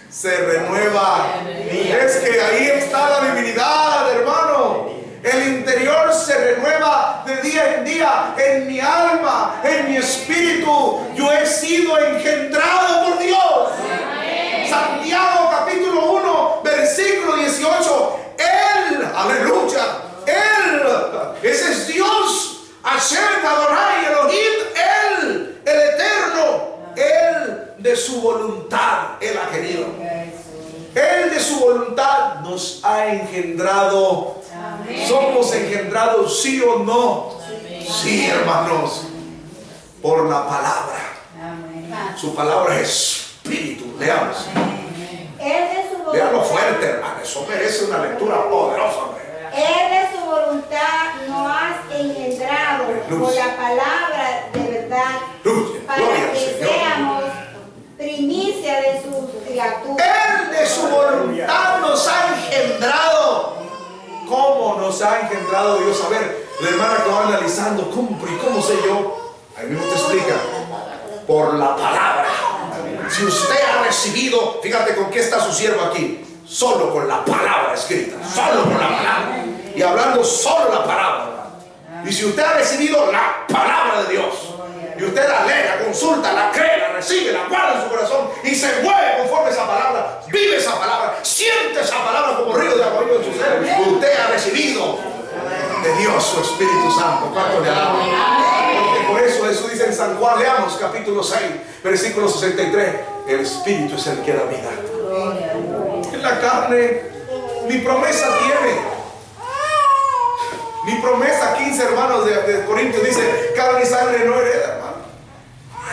se renueva. Es que ahí está la divinidad, hermano. El interior se renueva de día en día, en mi alma, en mi espíritu. Yo he sido engendrado por Dios. Santiago capítulo 1, versículo 18. Él, aleluya, Él, ese es Dios, Hashem, Adonai, Elohim, Él, el eterno, Él de su voluntad, Él ha querido. Él de su voluntad nos ha engendrado. ¿Somos engendrados, sí o no? Sí, hermanos, por la palabra. Su palabra es espíritu. Leamos. Léalo fuerte, hermano. Eso merece una lectura poderosa. Él de su voluntad nos ha engendrado por la palabra de verdad, para que seamos primicia de sus criaturas. Él de su voluntad nos ha engendrado. ¿Cómo nos ha engendrado Dios? A ver, la hermana que va analizando, ¿cómo sé yo? Ahí mismo te explica. Por la palabra. Si usted ha recibido, fíjate con qué está su siervo aquí. Solo con la palabra escrita. Solo con la palabra. Y hablando solo la palabra. Y si usted ha recibido la palabra de Dios, y usted la lee, la consulta, la cree, la recibe, la guarda en su corazón y se mueve conforme a esa palabra, vive esa palabra, siente esa palabra como río de agua en su ser, usted ha recibido de Dios su Espíritu Santo. ¿Cuánto le alaba? Porque por eso dice en San Juan, leamos capítulo 6, versículo 63, el Espíritu es el que da vida. En la carne, mi promesa tiene. Mi promesa, 15 hermanos de Corintios, dice, carne y sangre no hereda, hermano.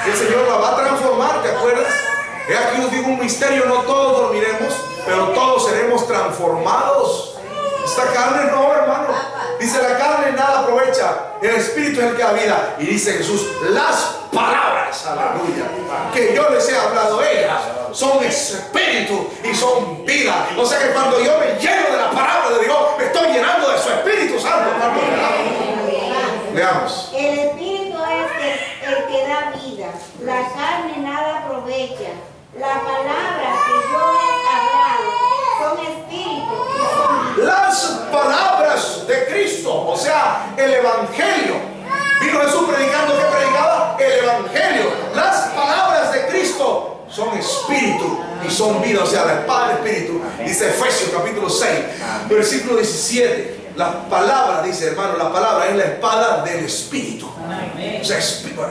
El Señor la va a transformar, ¿te acuerdas? He aquí os digo un misterio, no todos dormiremos, pero todos seremos transformados. Esta carne no, hermano. Dice, la carne nada aprovecha, el espíritu es el que da vida. Y dice Jesús, las palabras, aleluya, que yo les he hablado, ellas son espíritu y son vida. O sea que cuando yo me lleno de la palabra de Dios, me estoy llenando de su Espíritu Santo. Leamos. El espíritu es el que da vida, la carne nada aprovecha. La palabra que yo he hablado son espíritu y son vida. Las palabras de Cristo, o sea, el Evangelio. Vino Jesús predicando, ¿qué predicaba? El Evangelio. Las palabras de Cristo son espíritu y son vida, o sea, la espada del espíritu. Dice Efesios capítulo 6, versículo 17. La palabra, dice hermano, la palabra es la espada del espíritu. O sea,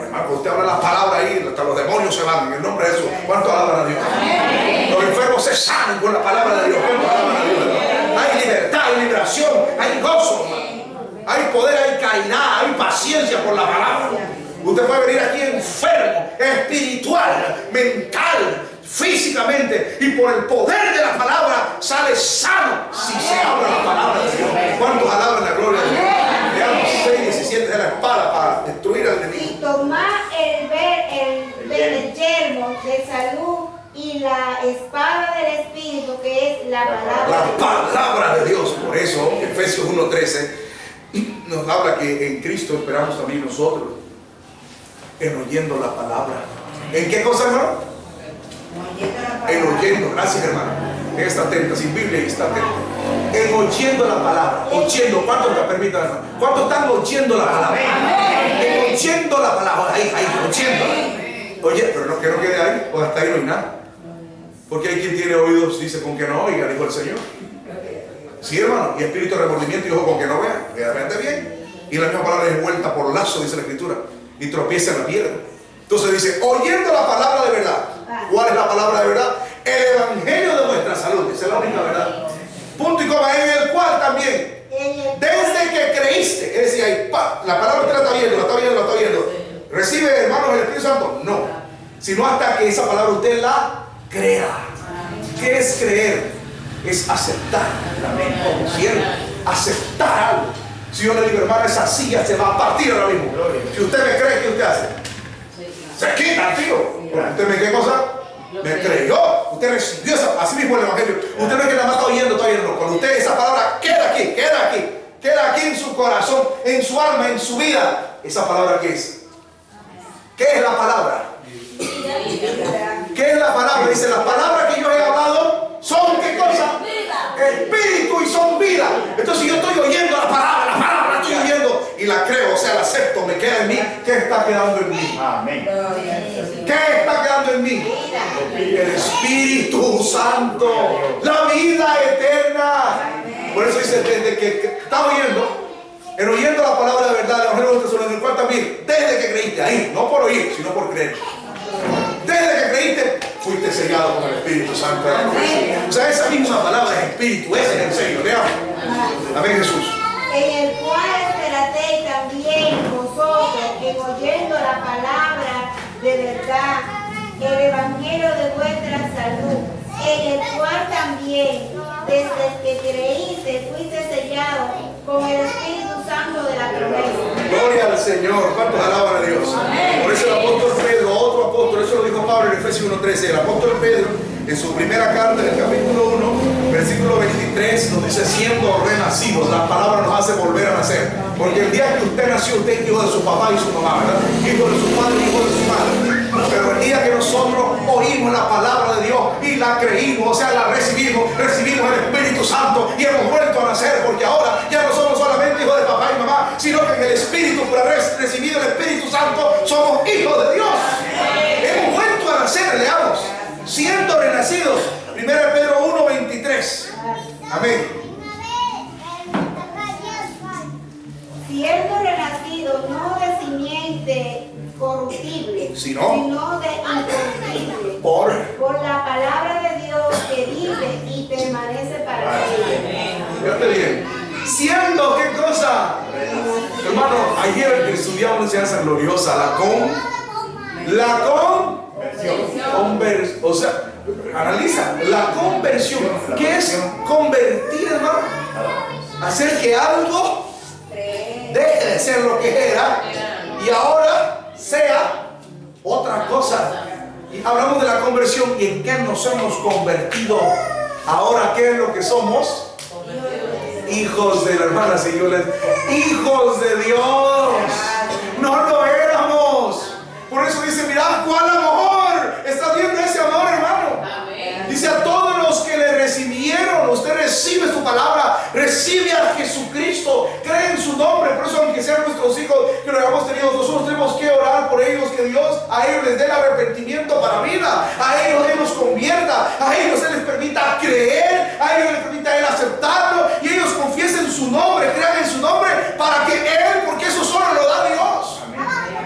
hermano, usted habla la palabra ahí, hasta los demonios se van en el nombre de Jesús. ¿Cuánto alaban a Dios? Los enfermos se sanan con la palabra de Dios. ¿Cuánto alaban a Dios? Hay libertad, hay liberación, hay gozo, hay poder, hay caridad, hay paciencia por la palabra. Usted puede venir aquí enfermo, espiritual, mental, físicamente, y por el poder de la palabra sale sano si se habla la palabra de Dios. ¿Cuántos alaban la gloria de Dios? Veamos 6:17 de la espada para destruir al enemigo. Y tomar el yermo de salud y la espada del espíritu, que es la palabra. La palabra de Dios. Por eso Efesios 1:13 nos habla que en Cristo esperamos también nosotros, en oyendo la palabra. ¿En qué cosa, hermano? En oyendo, gracias hermano. Está atenta, sin Biblia y está atenta. En oyendo la palabra. Oyendo, ¿cuántos te permiten, hermano? ¿Cuántos están oyendo la palabra? En oyendo la palabra. Ahí, oyéndola. Oye, pero no, que no quede ahí, o hasta ahí no hay nada. Porque hay quien tiene oídos, dice, con que no oiga, dijo el Señor. Sí, hermano, y espíritu de remordimiento y ojo con que no vea. Realmente bien. Y la misma palabra es vuelta por lazo, dice la Escritura, y tropieza en la piedra. Entonces dice, oyendo la palabra de verdad. ¿Cuál es la palabra de verdad? El evangelio de nuestra salud. Esa es la única verdad. Punto y coma, en el cual también, desde que creíste, es decir, ahí, la palabra usted la está viendo, la está viendo. ¿Recibe, hermanos, el Espíritu Santo? No. Sino hasta que esa palabra usted la crea. ¿Qué es creer? Es aceptar. Como cierto, aceptar algo. Si yo le digo, hermano, esa silla se va a partir ahora mismo. Si usted me cree, ¿qué usted hace? Se quita, tío. ¿Usted me qué cosa? Me creyó. Usted recibió esa, así mismo el evangelio. Usted no es que nada más está oyendo, no. Cuando usted esa palabra queda aquí en su corazón, en su alma, en su vida. ¿Esa palabra qué es? ¿Qué es la palabra? ¿Qué es la palabra? Dice, las palabras que yo he hablado son ¿qué cosa? Espíritu y son vida. Entonces si yo estoy oyendo la palabra la estoy oyendo y la creo, o sea, la acepto, me queda en mí. ¿Qué está quedando en mí? Amén. ¿Qué está quedando en mí? El Espíritu Santo, la vida eterna. Por eso dice, desde que está oyendo, en oyendo la palabra de verdad, el Evangelio de Jesús, en el cual también, desde que creíste, ahí, no por oír, sino por creer. Desde que creíste, fuiste sellado con el Espíritu Santo. O sea, esa misma palabra es espíritu, ese es el sello. Veamos. Amén, Jesús. En el cual esperatéis también vosotros, en oyendo la palabra de verdad, el evangelio de vuestra salud, en el cual también, desde que creíste, fuiste sellado con el Espíritu Santo de la promesa. Gloria al Señor. ¿Cuántos alaban a Dios? Amén. Por eso el apóstol Pedro, otro apóstol, eso lo dijo Pablo en Efesios 1:13. El apóstol Pedro, en su primera carta, en el capítulo 1, versículo 23, nos dice, siendo renacidos, la palabra nos hace volver a nacer. Porque el día que usted nació, usted es hijo de su papá y su mamá, ¿verdad? Hijo de su padre, hijo de su madre. Pero el día que nosotros oímos la palabra de Dios y la creímos, o sea, la recibimos el Espíritu Santo y hemos vuelto a nacer, porque ahora ya no somos solamente hijos de papá y mamá, sino que en el Espíritu, por haber recibido el Espíritu Santo, somos hijos de Dios. Hemos vuelto a nacer, leamos, siendo renacidos. 1 Pedro 1:23. Amén. Siendo renacido no de simiente corruptible, sino de incorruptible, por la palabra de Dios que vive y permanece para siempre. Fíjate bien. Siendo qué cosa, hermano, ayer estudiamos una enseñanza gloriosa, conversión. O sea, analiza la conversión. ¿Qué es convertir, hermano? hacer que algo deje de ser lo que era y ahora sea otra cosa. Y hablamos de la conversión y en qué nos hemos convertido. Ahora, ¿qué es lo que somos? Hijos de la hermana, señores, hijos de Dios. No lo éramos. Por eso dice, mirad cuál amor. ¿Estás viendo ese amor, hermano? Dice, a todos los que le recibieron, usted recibe su palabra, recibe a Jesucristo, cree en su nombre. Por eso, aunque sean nuestros hijos que lo hayamos tenido, nosotros tenemos que orar por ellos, que Dios a ellos les dé el arrepentimiento para vida, a ellos Él los convierta, a ellos Él les permita creer, a ellos les permita Él aceptarlo y ellos confiesen su nombre, crean en su nombre, para que Él, porque eso solo lo da Dios.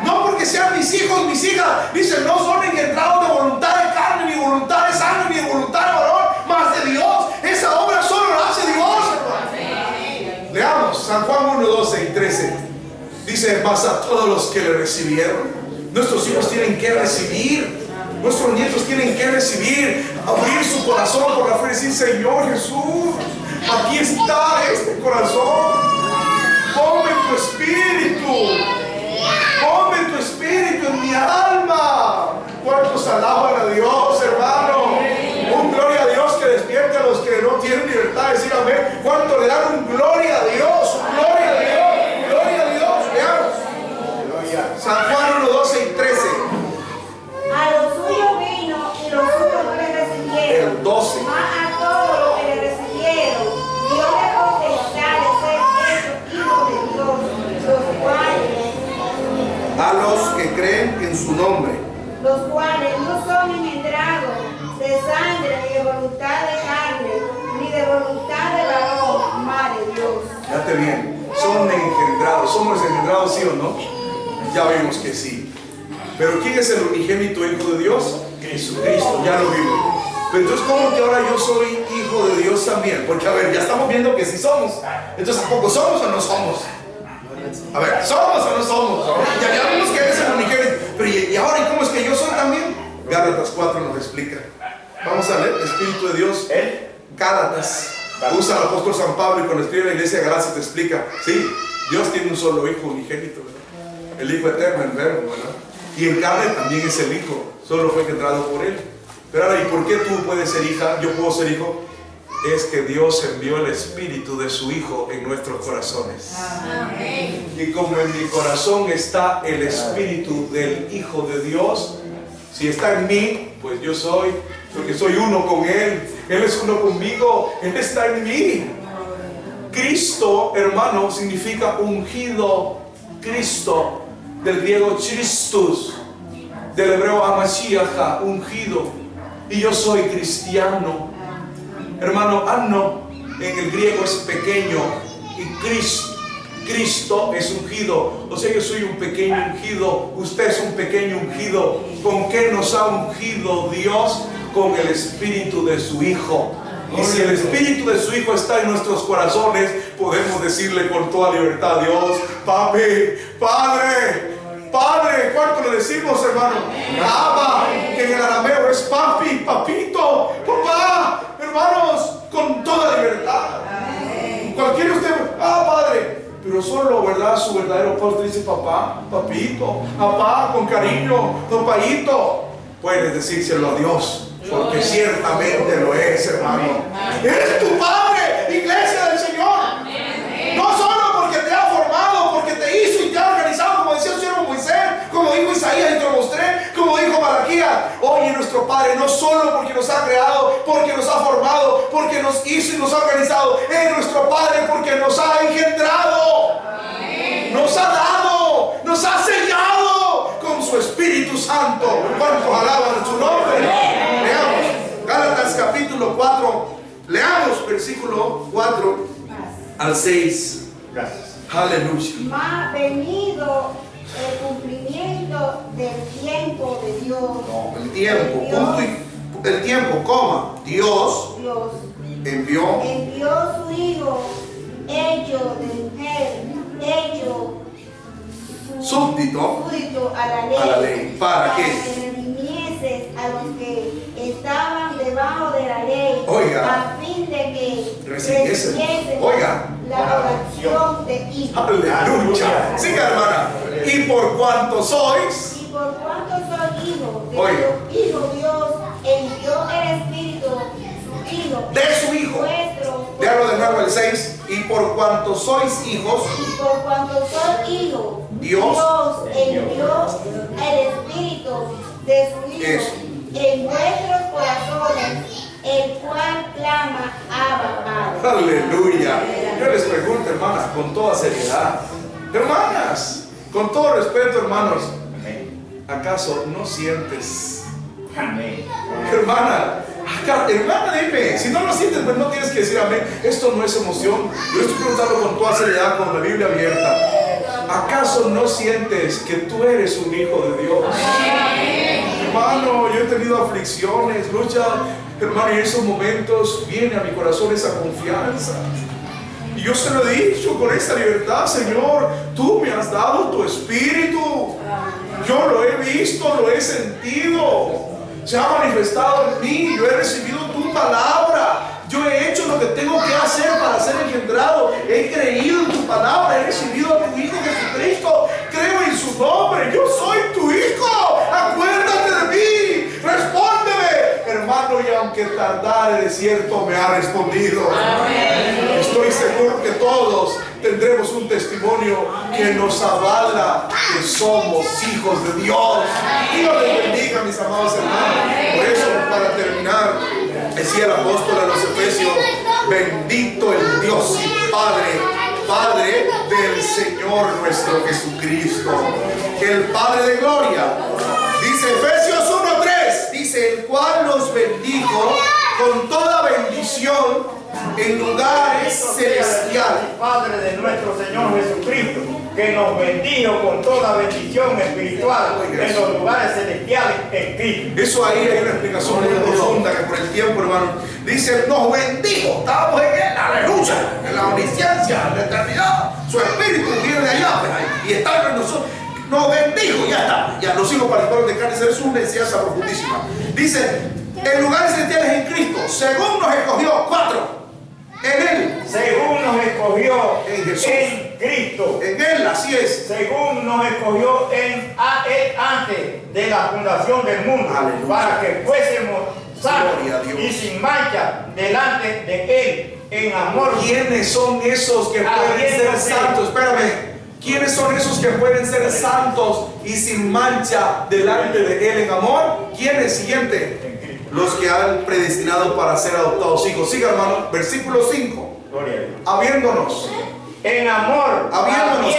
No porque sean mis hijos, mis hijas, dicen, no son engendrados de voluntad de carne, ni voluntad de sangre, ni de voluntad de varón, más de Dios. Esa obra solo la hace Dios, hermano. Leamos San Juan 1, 12 y 13. Dice, más a todos los que le recibieron. Nuestros hijos tienen que recibir, nuestros nietos tienen que recibir, abrir su corazón por la fe y decir, Señor Jesús, aquí está este corazón. Ponme tu espíritu. Ponme tu espíritu en mi alma. ¿Cuántos alaban a Dios, hermano? Un gloria a Dios que despierte a los que no tienen libertad de decir amén. ¿Cuánto le dan un gloria a Dios? Un gloria a Dios, gloria a Dios. Veamos San Juan 1, 12 y 13. A los suyos vino y los suyos no le recibieron. El 12. Mas a todos los que le recibieron, Dios le potestad de ser hechos hijos de Dios, los cuales A los que creen en su nombre. Los cuales no son engendrados de sangre, ni de voluntad de carne, ni de voluntad de varón, mas de Dios. Fíjate bien, son engendrados. ¿Somos engendrados, sí o no? Ya vimos que sí. Pero ¿quién es el unigénito hijo de Dios? Jesucristo, ya lo vimos. Pero entonces, ¿cómo que ahora yo soy hijo de Dios también? Porque a ver, ya estamos viendo que sí somos. Entonces, ¿tampoco somos o no somos? A ver, ¿somos o no somos? Ya vimos que eres el unigénito. Pero ¿y ahora y cómo es que yo soy también? Gálatas 4 nos explica. Vamos a leer, Espíritu de Dios. Gálatas. Usa el apóstol San Pablo y cuando escribe la iglesia de Gálatas te explica. Sí, Dios tiene un solo hijo unigénito, ¿verdad? El hijo eterno, el verbo, ¿verdad? Y en carne también es el hijo. Solo fue engendrado por él. Pero ahora, ¿y por qué tú puedes ser hija? Yo puedo ser hijo. Es que Dios envió el espíritu de su Hijo en nuestros corazones. Amén. Y como en mi corazón está el espíritu del Hijo de Dios, si está en mí, pues yo soy, porque soy uno con Él. Él es uno conmigo, Él está en mí. Cristo, hermano, significa ungido. Cristo, del griego Christus, del hebreo Hamashiach, ungido. Y yo soy cristiano. Hermano, anno en el griego es pequeño y Cristo es ungido. O sea, yo soy un pequeño ungido, usted es un pequeño ungido. ¿Con qué nos ha ungido Dios? Con el espíritu de su Hijo. Y si el espíritu de su Hijo está en nuestros corazones, podemos decirle con toda libertad a Dios, Papi, Padre, Padre. ¿Cuánto le decimos, hermano? Abba, que en el arameo es papi, papito, papá. Hermanos, con toda libertad. Cualquiera de ustedes, Padre. Pero solo, ¿verdad? Su verdadero padre dice papá, papito, papá, con cariño, papayito. Puedes decírselo a Dios, porque ciertamente lo es, hermano. Eres tu Padre, iglesia del Señor. No solo porque te ha formado, porque te hizo y te ha organizado, como decía el siervo Moisés, como dijo Isaías y te lo mostré, como dijo Malaquías. Oye, nuestro Padre, no solo porque nos ha creado, porque nos ha formado, porque nos hizo y nos ha organizado, es nuestro Padre porque nos ha engendrado, nos ha dado, nos ha sellado con su Espíritu Santo. ¿Cuántos alaban su nombre? Leamos Gálatas capítulo 4, leamos versículo 4 al 6. Gracias. Aleluya. Mas venido el cumplimiento del tiempo de Dios. No, el tiempo, punto y el tiempo, coma. Dios envió su Hijo, hecho de mujer, hecho súbdito a la ley. ¿Para qué? que redimiese a los que estaban debajo de la ley, Oiga, a fin de que recibiesen, oiga, la oración de hijo. Aleluya. Siga, hermana. Y por cuanto sois. Y por cuanto soy hijo, Oiga. Dios envió el Espíritu, su Hijo, De su Hijo. Léalo de nuevo el 6. Y por cuanto sois hijos. Y por cuanto soy hijo, Dios envió el Espíritu de su Hijo Eso. en vuestros corazones, el cual clama Abba, Padre. Aleluya. Yo les pregunto, hermanas, con toda seriedad. Hermanas, con todo respeto, hermanos. ¿Acaso no sientes? Amén. Hermana, hermana, dime, si no lo sientes, pues no tienes que decir amén. Esto no es emoción. Yo estoy preguntando con toda seriedad, con la Biblia abierta. ¿Acaso no sientes que tú eres un hijo de Dios? Hermano, yo he tenido aflicciones, luchas, hermano, y en esos momentos viene a mi corazón esa confianza. Y yo se lo he dicho con esta libertad: Señor, tú me has dado tu espíritu. Yo lo he visto, lo he sentido. Se ha manifestado en mí. Yo he recibido tu palabra. Yo he hecho lo que tengo que hacer para ser engendrado. He creído en tu palabra. He recibido a tu Hijo Jesucristo. Creo en su nombre. Yo soy tu hijo. Acuérdate de mí. Respóndeme. Hermano, y aunque tardare de cierto, me ha respondido. Amén. Estoy seguro que todos tendremos un testimonio que nos avala que somos hijos de Dios. Dios les bendiga, mis amados hermanos. Por eso, para terminar, decía el apóstol a los Efesios: bendito el Dios y Padre del Señor nuestro Jesucristo, el Padre de gloria. Dice Efesios 1:3, dice: el cual nos bendijo con toda bendición en lugares celestiales. Padre de nuestro Señor Jesucristo, que nos bendijo con toda bendición espiritual en los lugares celestiales en Cristo. Eso ahí hay una explicación muy profunda que por el tiempo, hermano, dice: nos bendijo, estamos en él, aleluya, en la omnisciencia, en la eternidad. Su espíritu viene de allá y está en nosotros. Nos bendijo, ya está. Ya los hijos participaron de carne, es una enseñanza profundísima. Dice: en lugares celestiales en Cristo, según nos escogió. 4. En Él. Según nos escogió en Jesús. En Cristo. En Él, así es. Según nos escogió a Él antes de la fundación del mundo. Aleluya. Para que fuésemos santos y sin mancha delante de Él en amor. ¿Quiénes son esos que pueden ser santos? Espérame. ¿Quiénes son esos que pueden ser santos y sin mancha delante de Él en amor? ¿Quiénes? Siguiente. Los que han predestinado para ser adoptados hijos. Siga, hermano. Versículo 5. Habiéndonos en amor, habiéndonos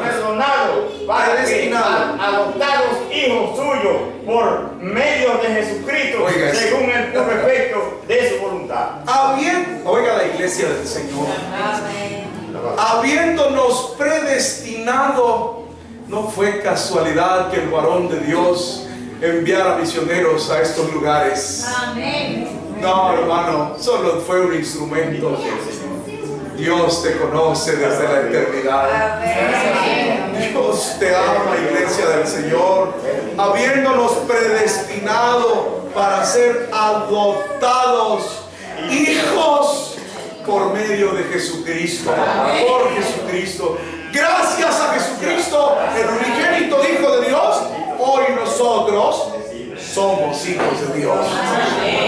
perdonado, para que adoptados hijos suyos por medio de Jesucristo, oiga, según el perfecto de su voluntad. Oiga la iglesia del Señor. Habiéndonos predestinado, no fue casualidad que el varón de Dios enviara misioneros a estos lugares. Amén. No, hermano, solo fue un instrumento. Dios te conoce desde la eternidad. Amén. Dios te ama, iglesia del Señor, habiéndonos predestinado para ser adoptados hijos por medio de Jesucristo. Por Jesucristo. Gracias a Jesucristo, el unigénito Hijo de Dios, hoy nosotros somos hijos de Dios.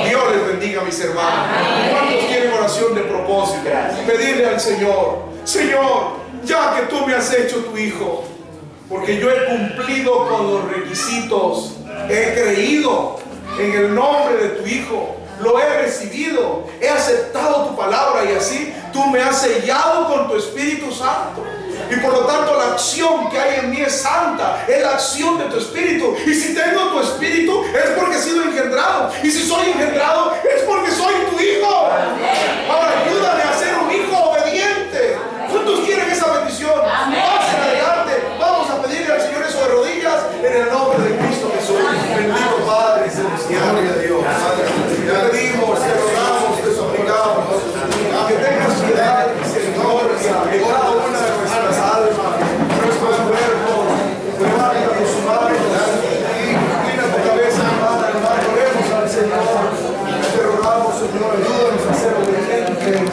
Dios les bendiga, mis hermanos. ¿Cuántos tienen oración de propósito? Pedirle al Señor: Señor, ya que tú me has hecho tu hijo, porque yo he cumplido con los requisitos, he creído en el nombre de tu hijo, lo he recibido, he aceptado tu palabra y así tú me has sellado con tu Espíritu Santo. Y por lo tanto la acción que hay en mí es santa, es la acción de tu Espíritu. Y si tengo tu Espíritu es porque he sido engendrado. Y si soy engendrado es porque soy tu hijo. Ahora ayúdame a ser un hijo obediente. ¿Cuántos quieren esa bendición? Pasen adelante. Vamos a pedirle al Señor eso de rodillas en el nombre de Cristo Jesús. Bendito Padre celestial y Dios. Te pedimos, te rogamos, te suplicamos que tengas piedad y misericordia de cada una de nuestras almas, nuestros cuerpos. Levanta tus manos y inclina tu cabeza, hermano. Oremos al Señor. Te rogamos, Señor, ayúdanos a ser obedientes,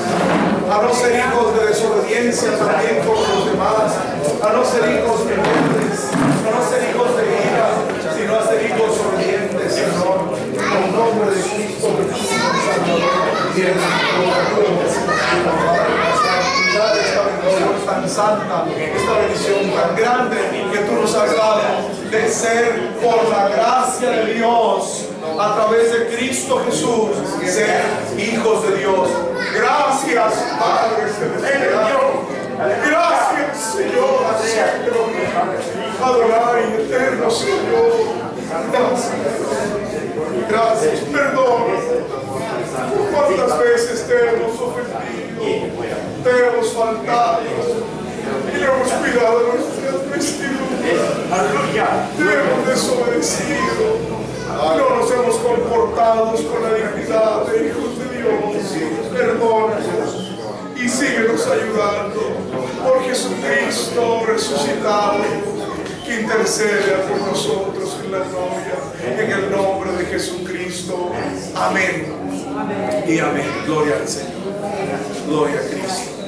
a no ser hijos de desobediencia. paciencia también con los demás, a no ser hijos rebeldes, a no ser hijos de ira, sino a ser hijos obedientes, Señor. En el nombre de Cristo Jesús, Salvador, y en esta bendición tan santa, esta bendición tan grande que tú nos has dado de ser por la gracia de Dios a través de Cristo Jesús, ser hijos de Dios. Gracias, Padre Celestial. Gracias, Señor. Adorar y eterno Señor. Gracias, perdón. ¿Cuántas veces te hemos ofendido? Te hemos faltado y le hemos cuidado nuestras vestiduras. Te hemos desobedecido. No nos hemos comportado con la dignidad de hijos de Dios. Perdónanos y síguenos ayudando por Jesucristo resucitado, que intercede por nosotros en la gloria, en el nombre de Jesucristo. Amén y amén. Gloria al Señor. Gloria a Cristo.